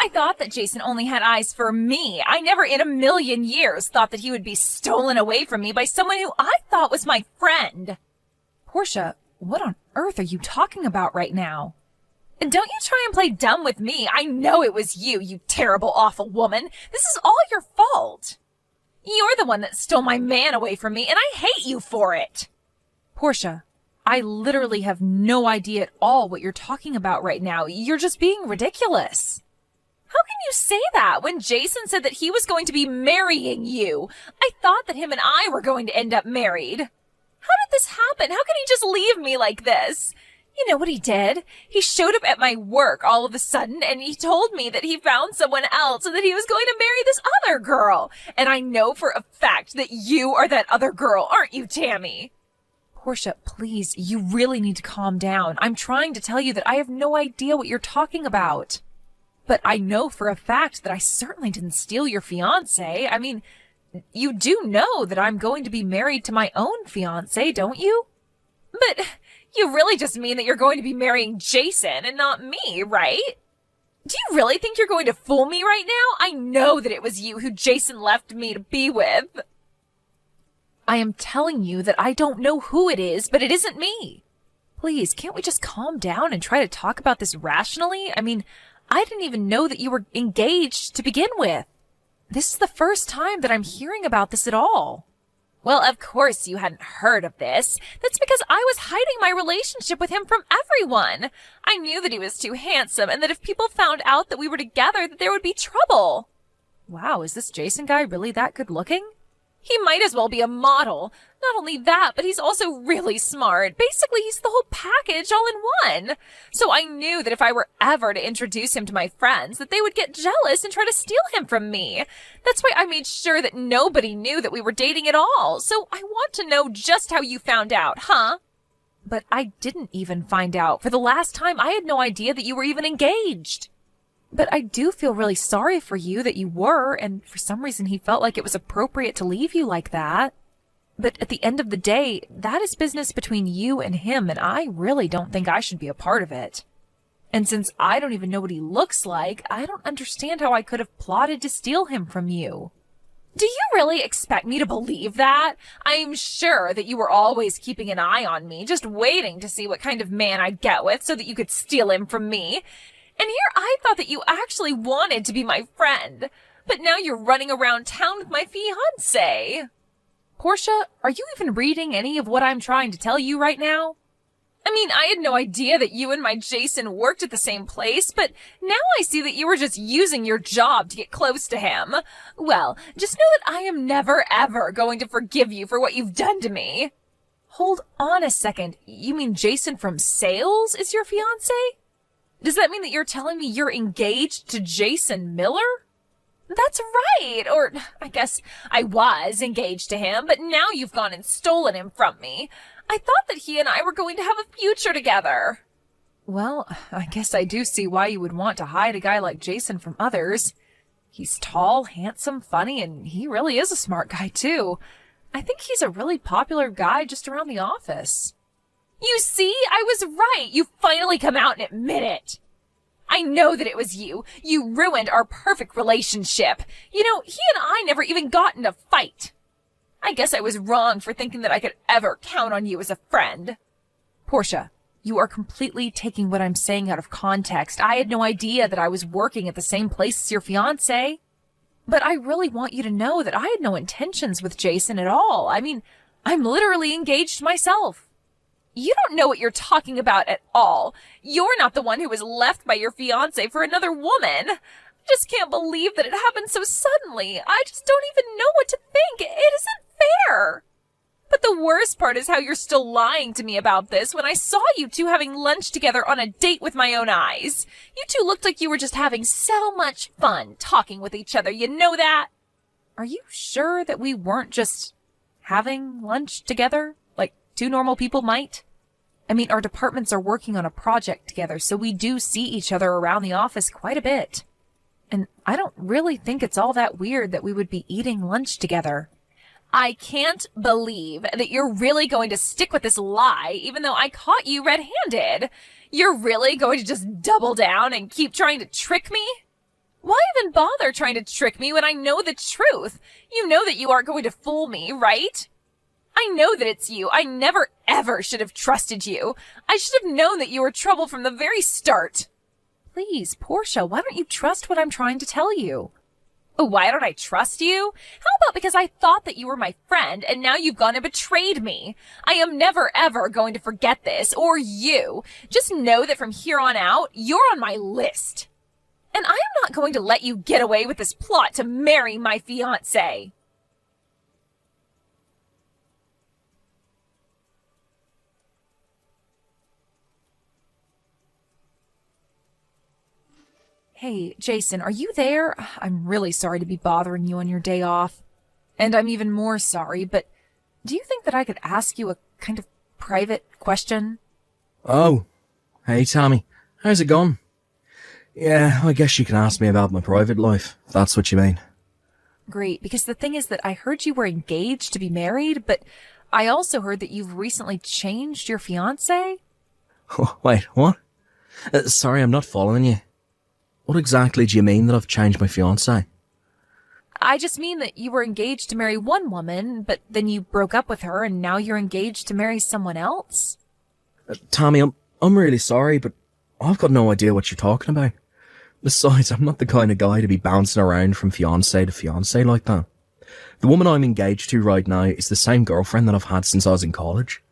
I thought that Jason only had eyes for me. I never in a million years thought that he would be stolen away from me by someone who I thought was my friend. Portia, what on earth are you talking about right now? And don't you try and play dumb with me. I know it was you, you terrible, awful woman. This is all your fault. You're the one that stole my man away from me, and I hate you for it. Portia, I literally have no idea at all what you're talking about right now. You're just being ridiculous. How can you say that when Jason said that he was going to be marrying you? I thought that him and I were going to end up married. How did this happen? How can he just leave me like this? You know what he did? He showed up at my work all of a sudden and he told me that he found someone else and that he was going to marry this other girl. And I know for a fact that you are that other girl, aren't you, Tammy? Portia, please, you really need to calm down. I'm trying to tell you that I have no idea what you're talking about. But I know for a fact that I certainly didn't steal your fiancé. I mean, you do know that I'm going to be married to my own fiancé, don't you? But you really just mean that you're going to be marrying Jason and not me, right? Do you really think you're going to fool me right now? I know that it was you who Jason left me to be with. I am telling you that I don't know who it is, but it isn't me. Please, can't we just calm down and try to talk about this rationally? I mean, I didn't even know that you were engaged to begin with. This is the first time that I'm hearing about this at all. Well, of course you hadn't heard of this. That's because I was hiding my relationship with him from everyone. I knew that he was too handsome and that if people found out that we were together, that there would be trouble. Wow, is this Jason guy really that good looking? He might as well be a model. Not only that, but he's also really smart. Basically, he's the whole package all in one. So I knew that if I were ever to introduce him to my friends, that they would get jealous and try to steal him from me. That's why I made sure that nobody knew that we were dating at all. So I want to know just how you found out, huh? But I didn't even find out. For the last time, I had no idea that you were even engaged. But I do feel really sorry for you that you were, and for some reason he felt like it was appropriate to leave you like that. But at the end of the day, that is business between you and him, and I really don't think I should be a part of it. And since I don't even know what he looks like, I don't understand how I could have plotted to steal him from you. Do you really expect me to believe that? I'm sure that you were always keeping an eye on me, just waiting to see what kind of man I'd get with so that you could steal him from me. And here I thought that you actually wanted to be my friend, but now you're running around town with my fiancé. Portia, are you even reading any of what I'm trying to tell you right now? I mean, I had no idea that you and my Jason worked at the same place, but now I see that you were just using your job to get close to him. Well, just know that I am never, ever going to forgive you for what you've done to me. Hold on a second. You mean Jason from sales is your fiancé? Does that mean that you're telling me you're engaged to Jason Miller? That's right, or I guess I was engaged to him, but now you've gone and stolen him from me. I thought that he and I were going to have a future together. Well, I guess I do see why you would want to hide a guy like Jason from others. He's tall, handsome, funny, and he really is a smart guy too. I think he's a really popular guy just around the office. You see, I was right. You finally come out and admit it. I know that it was you. You ruined our perfect relationship. You know, he and I never even got in a fight. I guess I was wrong for thinking that I could ever count on you as a friend. Portia, you are completely taking what I'm saying out of context. I had no idea that I was working at the same place as your fiancé. But I really want you to know that I had no intentions with Jason at all. I mean, I'm literally engaged myself. You don't know what you're talking about at all. You're not the one who was left by your fiancé for another woman. I just can't believe that it happened so suddenly. I just don't even know what to think. It isn't fair. But the worst part is how you're still lying to me about this when I saw you two having lunch together on a date with my own eyes. You two looked like you were just having so much fun talking with each other. You know that? Are you sure that we weren't just having lunch together? Two normal people might. I mean, our departments are working on a project together, so we do see each other around the office quite a bit. And I don't really think it's all that weird that we would be eating lunch together. I can't believe that you're really going to stick with this lie, even though I caught you red-handed. You're really going to just double down and keep trying to trick me? Why even bother trying to trick me when I know the truth? You know that you aren't going to fool me, right? I know that it's you. I never ever should have trusted you. I should have known that you were trouble from the very start. Please, Portia, why don't you trust what I'm trying to tell you? Why don't I trust you? How about because I thought that you were my friend and now you've gone and betrayed me? I am never ever going to forget this, or you. Just know that from here on out, you're on my list. And I am not going to let you get away with this plot to marry my fiancé. Hey, Jason, are you there? I'm really sorry to be bothering you on your day off. And I'm even more sorry, but do you think that I could ask you a kind of private question? Oh, hey Tommy, how's it going? Yeah, I guess you can ask me about my private life, if that's what you mean. Great, because the thing is that I heard you were engaged to be married, but I also heard that you've recently changed your fiancé. Wait, what? Sorry, I'm not following you. What exactly do you mean that I've changed my fiancé? I just mean that you were engaged to marry one woman, but then you broke up with her and now you're engaged to marry someone else? Tommy, I'm really sorry, but I've got no idea what you're talking about. Besides, I'm not the kind of guy to be bouncing around from fiancé to fiancé like that. The woman I'm engaged to right now is the same girlfriend that I've had since I was in college.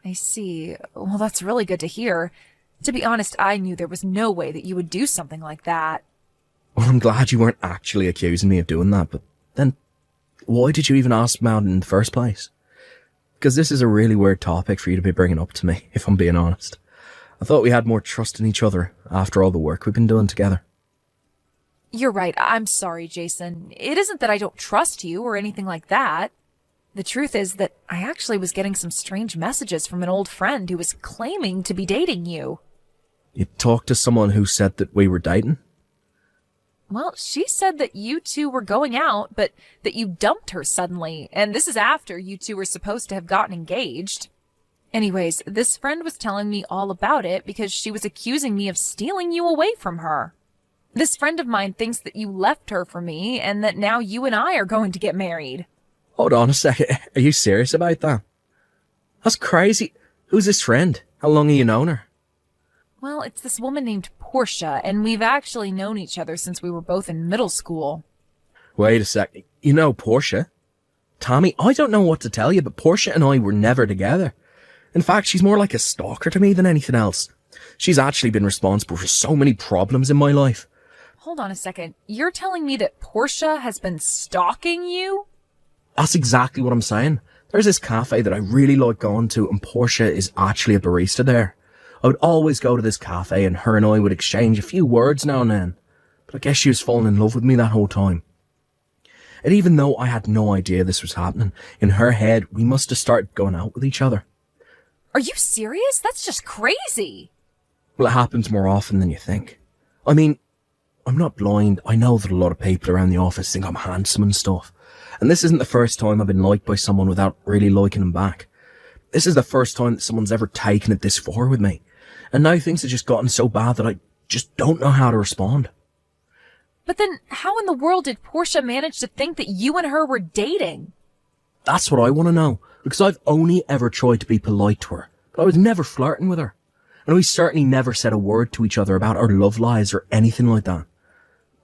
I see. Well, that's really good to hear. To be honest, I knew there was no way that you would do something like that. Well, I'm glad you weren't actually accusing me of doing that, but then why did you even ask about it in the first place? Because this is a really weird topic for you to be bringing up to me, if I'm being honest. I thought we had more trust in each other after all the work we've been doing together. You're right. I'm sorry, Jason. It isn't that I don't trust you or anything like that. The truth is that I actually was getting some strange messages from an old friend who was claiming to be dating you. You talked to someone who said that we were dating? Well, she said that you two were going out, but that you dumped her suddenly, and this is after you two were supposed to have gotten engaged. Anyways, this friend was telling me all about it because she was accusing me of stealing you away from her. This friend of mine thinks that you left her for me and that now you and I are going to get married. Hold on a second. Are you serious about that? That's crazy. Who's this friend? How long have you known her? Well, it's this woman named Portia, and we've actually known each other since we were both in middle school. Wait a sec. You know Portia? Tommy, I don't know what to tell you, but Portia and I were never together. In fact, she's more like a stalker to me than anything else. She's actually been responsible for so many problems in my life. Hold on a second. You're telling me that Portia has been stalking you? That's exactly what I'm saying. There's this cafe that I really like going to, and Portia is actually a barista there. I would always go to this cafe and her and I would exchange a few words now and then. But I guess she was falling in love with me that whole time. And even though I had no idea this was happening, in her head we must have started going out with each other. Are you serious? That's just crazy. Well, it happens more often than you think. I mean, I'm not blind. I know that a lot of people around the office think I'm handsome and stuff. And this isn't the first time I've been liked by someone without really liking them back. This is the first time that someone's ever taken it this far with me. And now things have just gotten so bad that I just don't know how to respond. But then how in the world did Portia manage to think that you and her were dating? That's what I want to know. Because I've only ever tried to be polite to her. But I was never flirting with her. And we certainly never said a word to each other about our love lives or anything like that.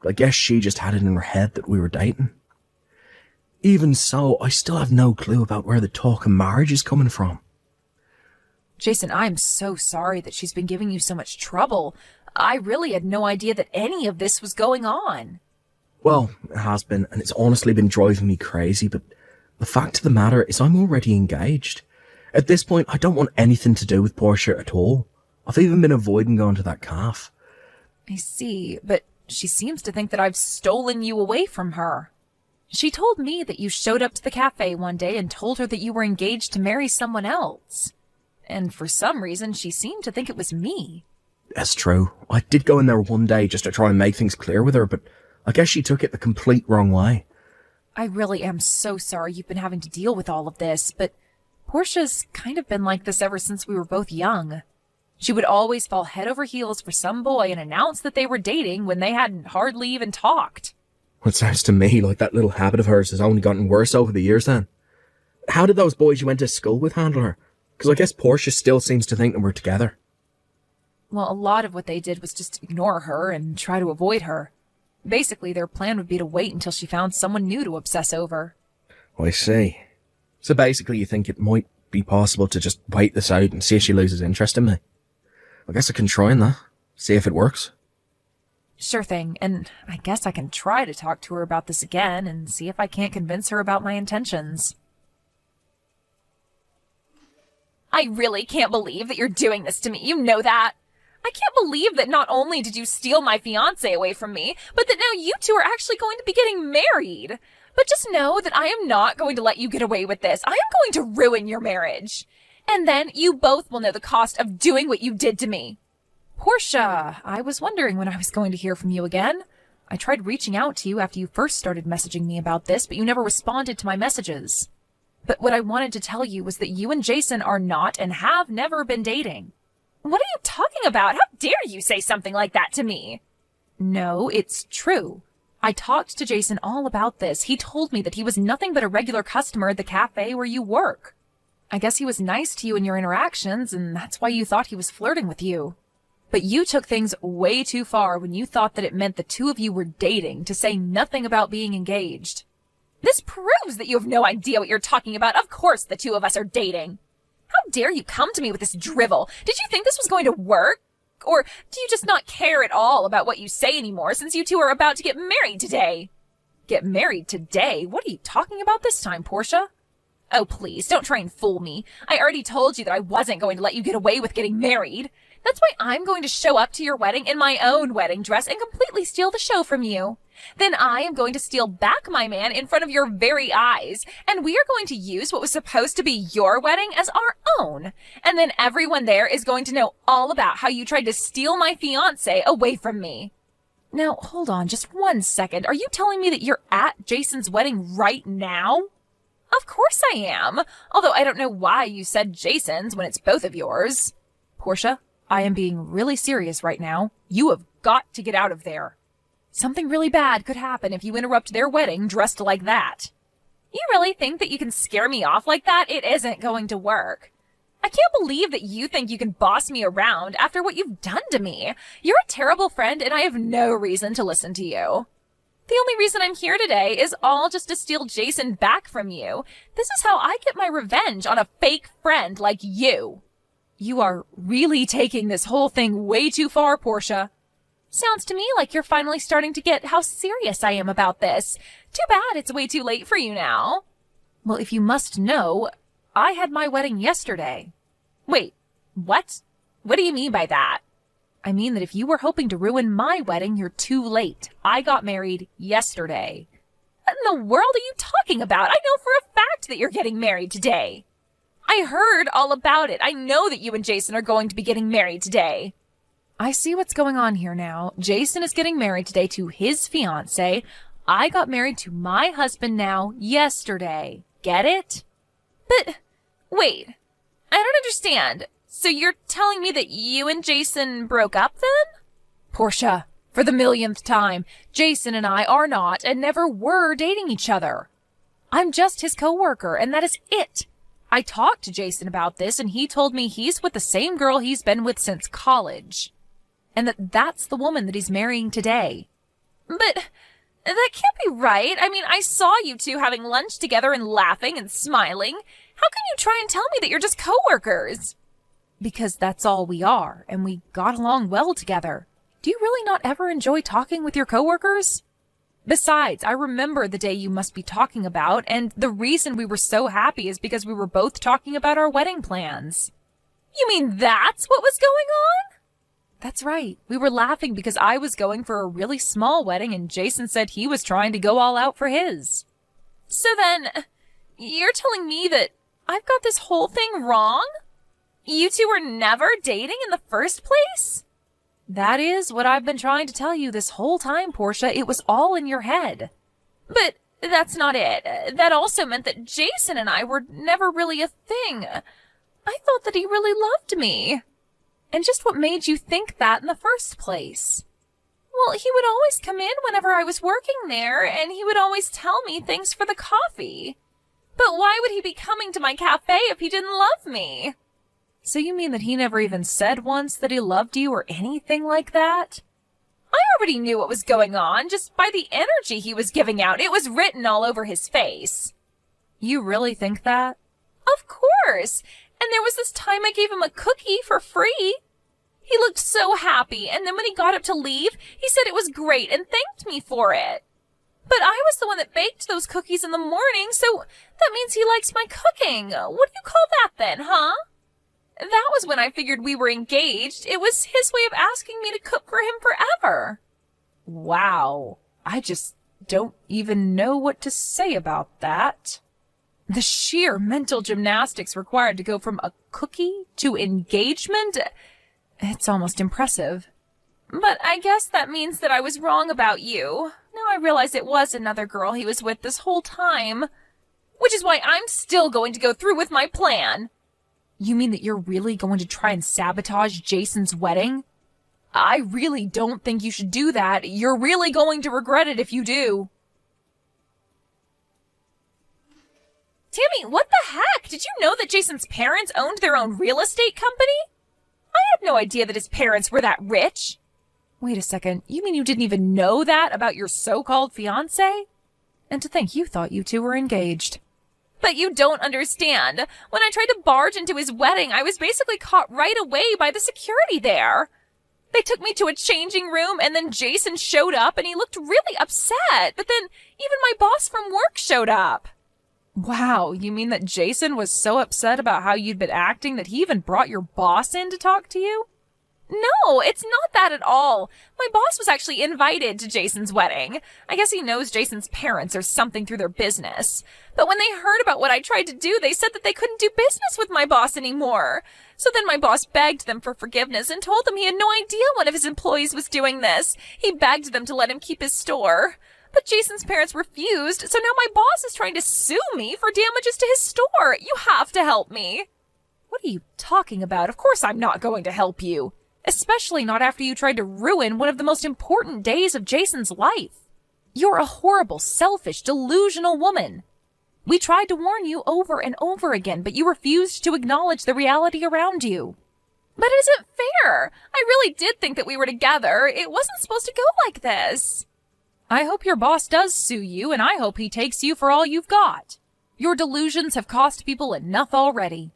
But I guess she just had it in her head that we were dating. Even so, I still have no clue about where the talk of marriage is coming from. Jason, I'm so sorry that she's been giving you so much trouble. I really had no idea that any of this was going on. Well, it has been, and it's honestly been driving me crazy, but the fact of the matter is I'm already engaged. At this point, I don't want anything to do with Portia at all. I've even been avoiding going to that cafe. I see, but she seems to think that I've stolen you away from her. She told me that you showed up to the cafe one day and told her that you were engaged to marry someone else. And for some reason, she seemed to think it was me. That's true. I did go in there one day just to try and make things clear with her, but I guess she took it the complete wrong way. I really am so sorry you've been having to deal with all of this, but Portia's kind of been like this ever since we were both young. She would always fall head over heels for some boy and announce that they were dating when they hadn't hardly even talked. It sounds to me like that little habit of hers has only gotten worse over the years then. How did those boys you went to school with handle her? Because I guess Portia still seems to think that we're together. Well, a lot of what they did was just ignore her and try to avoid her. Basically, their plan would be to wait until she found someone new to obsess over. I see. So basically you think it might be possible to just wait this out and see if she loses interest in me? I guess I can try on that. See if it works. Sure thing, and I guess I can try to talk to her about this again and see if I can't convince her about my intentions. I really can't believe that you're doing this to me. You know that. I can't believe that not only did you steal my fiancé away from me, but that now you two are actually going to be getting married. But just know that I am not going to let you get away with this. I am going to ruin your marriage. And then you both will know the cost of doing what you did to me. Portia, I was wondering when I was going to hear from you again. I tried reaching out to you after you first started messaging me about this, but you never responded to my messages. But what I wanted to tell you was that you and Jason are not and have never been dating. What are you talking about? How dare you say something like that to me? No, it's true. I talked to Jason all about this. He told me that he was nothing but a regular customer at the cafe where you work. I guess he was nice to you in your interactions, and that's why you thought he was flirting with you. But you took things way too far when you thought that it meant the two of you were dating, to say nothing about being engaged. This proves that you have no idea what you're talking about. Of course the two of us are dating. How dare you come to me with this drivel? Did you think this was going to work? Or do you just not care at all about what you say anymore since you two are about to get married today? Get married today? What are you talking about this time, Portia? Oh, please, don't try and fool me. I already told you that I wasn't going to let you get away with getting married. That's why I'm going to show up to your wedding in my own wedding dress and completely steal the show from you. Then I am going to steal back my man in front of your very eyes, and we are going to use what was supposed to be your wedding as our own. And then everyone there is going to know all about how you tried to steal my fiancé away from me. Now, hold on just 1 second. Are you telling me that you're at Jason's wedding right now? Of course I am, although I don't know why you said Jason's when it's both of yours. Portia, I am being really serious right now. You have got to get out of there. Something really bad could happen if you interrupt their wedding dressed like that. You really think that you can scare me off like that? It isn't going to work. I can't believe that you think you can boss me around after what you've done to me. You're a terrible friend, and I have no reason to listen to you. The only reason I'm here today is all just to steal Jason back from you. This is how I get my revenge on a fake friend like you. You are really taking this whole thing way too far, Portia. Sounds to me like you're finally starting to get how serious I am about this. Too bad it's way too late for you now. Well, if you must know, I had my wedding yesterday. Wait, what? What do you mean by that? I mean that if you were hoping to ruin my wedding, you're too late. I got married yesterday. What in the world are you talking about? I know for a fact that you're getting married today. I heard all about it. I know that you and Jason are going to be getting married today. I see what's going on here now. Jason is getting married today to his fiancé. I got married to my husband now yesterday. Get it? But, wait, I don't understand. So you're telling me that you and Jason broke up then? Portia, for the millionth time, Jason and I are not and never were dating each other. I'm just his coworker, and that is it. I talked to Jason about this, and he told me he's with the same girl he's been with since college. And that's the woman that he's marrying today. But that can't be right. I mean, I saw you two having lunch together and laughing and smiling. How can you try and tell me that you're just coworkers? Because that's all we are, and we got along well together. Do you really not ever enjoy talking with your coworkers? Besides, I remember the day you must be talking about, and the reason we were so happy is because we were both talking about our wedding plans. You mean that's what was going on? That's right. We were laughing because I was going for a really small wedding and Jason said he was trying to go all out for his. So then, you're telling me that I've got this whole thing wrong? You two were never dating in the first place? That is what I've been trying to tell you this whole time, Portia. It was all in your head. But that's not it. That also meant that Jason and I were never really a thing. I thought that he really loved me. And just what made you think that in the first place? Well, he would always come in whenever I was working there, and he would always tell me thanks for the coffee. But why would he be coming to my cafe if he didn't love me? So you mean that he never even said once that he loved you or anything like that? I already knew what was going on, just by the energy he was giving out. It was written all over his face. You really think that? Of course. And there was this time I gave him a cookie for free. He looked so happy, and then when he got up to leave, he said it was great and thanked me for it. But I was the one that baked those cookies in the morning, so that means he likes my cooking. What do you call that then, huh? That was when I figured we were engaged. It was his way of asking me to cook for him forever. Wow. I just don't even know what to say about that. The sheer mental gymnastics required to go from a cookie to engagement, it's almost impressive. But I guess that means that I was wrong about you. Now I realize it was another girl he was with this whole time. Which is why I'm still going to go through with my plan. You mean that you're really going to try and sabotage Jason's wedding? I really don't think you should do that. You're really going to regret it if you do. Tammy, what the heck? Did you know that Jason's parents owned their own real estate company? I had no idea that his parents were that rich. Wait a second. You mean you didn't even know that about your so-called fiancé? And to think you thought you two were engaged. But you don't understand. When I tried to barge into his wedding, I was basically caught right away by the security there. They took me to a changing room, and then Jason showed up, and he looked really upset. But then even my boss from work showed up. Wow, you mean that Jason was so upset about how you'd been acting that he even brought your boss in to talk to you? No, it's not that at all. My boss was actually invited to Jason's wedding. I guess he knows Jason's parents or something through their business. But when they heard about what I tried to do, they said that they couldn't do business with my boss anymore. So then my boss begged them for forgiveness and told them he had no idea one of his employees was doing this. He begged them to let him keep his store. But Jason's parents refused, so now my boss is trying to sue me for damages to his store. You have to help me. What are you talking about? Of course I'm not going to help you. Especially not after you tried to ruin one of the most important days of Jason's life. You're a horrible, selfish, delusional woman. We tried to warn you over and over again, but you refused to acknowledge the reality around you. But it isn't fair. I really did think that we were together. It wasn't supposed to go like this. I hope your boss does sue you, and I hope he takes you for all you've got. Your delusions have cost people enough already.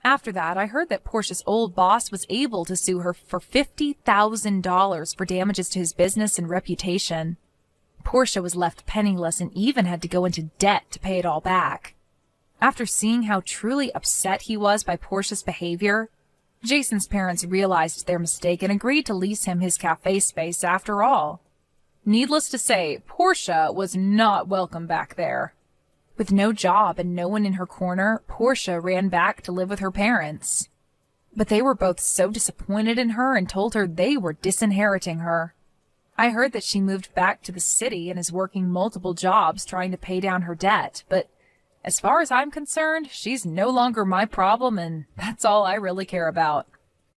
After that, I heard that Portia's old boss was able to sue her for $50,000 for damages to his business and reputation. Portia was left penniless and even had to go into debt to pay it all back. After seeing how truly upset he was by Portia's behavior, Jason's parents realized their mistake and agreed to lease him his cafe space after all. Needless to say, Portia was not welcome back there. With no job and no one in her corner, Portia ran back to live with her parents. But they were both so disappointed in her and told her they were disinheriting her. I heard that she moved back to the city and is working multiple jobs trying to pay down her debt, but as far as I'm concerned, she's no longer my problem, and that's all I really care about.